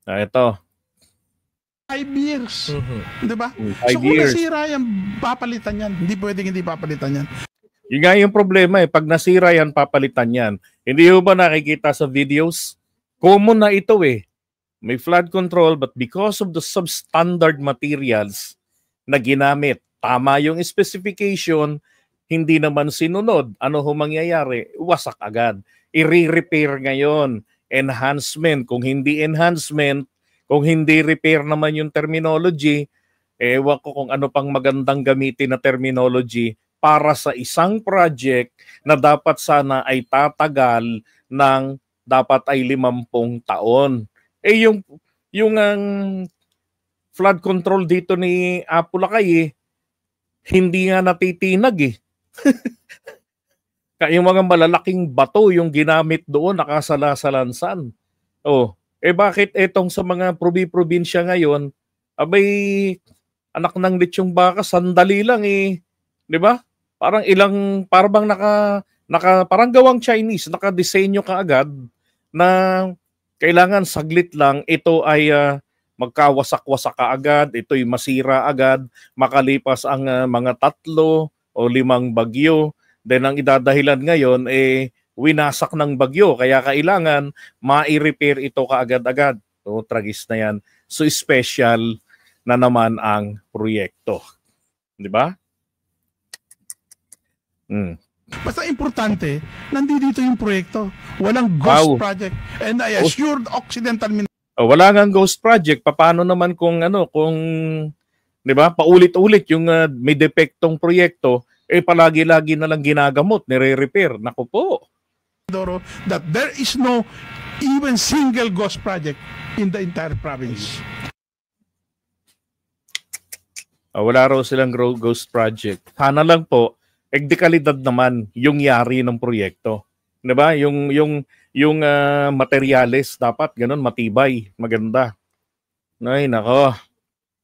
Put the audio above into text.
Ito. 5 years. Mhm. Di ba? 5 So kung years. nasira yan, papalitan yan. Hindi pwedeng hindi papalitan yan. Yung nga yung problema eh. Pag nasira yan, papalitan yan. Hindi ba nakikita sa videos? Common na ito eh. May flood control but because of the substandard materials na ginamit, tama yung specification, hindi naman sinunod. Ano ho mangyayari? Wasak agad. I-repair ngayon. Enhancement. Kung hindi enhancement, kung hindi repair naman yung terminology, ewan ko kung ano pang magandang gamitin na terminology para sa isang project na dapat sana ay tatagal ng dapat ay 50 taon. Yung ang flood control dito ni Apulacay hindi nga natitinag eh. Kaya yung mga malalaking bato yung ginamit doon nakasalasalansan. Oh, bakit etong sa mga probinsya ngayon, abay anak ng lechong baka sandali lang eh, 'di ba? Parang parang parang gawang Chinese, nakadisenyo kaagad na kailangan saglit lang ito ay magkawasak-wasak kaagad, ito'y masira agad, makalipas ang mga 3 o 5 bagyo. Then ang idadahilan ngayon winasak ng bagyo kaya kailangan mai-repair ito kaagad-agad. So tragis na yan. So special na naman ang proyekto. 'Di ba? Basta importante, nandito yung proyekto. Walang ghost project. And I assured Occidental wala ngang ghost project. Paano naman kung 'di ba? Paulit-ulit yung may depektong proyekto, palagi-lagi na lang ginagamot, nire-repair. Naku po. That there is no even single ghost project in the entire province. Wala raw silang ghost project. Sana lang po, dekalidad naman yung yari ng proyekto. 'Di ba? Yung materyales dapat ganun matibay, maganda. Ay nako.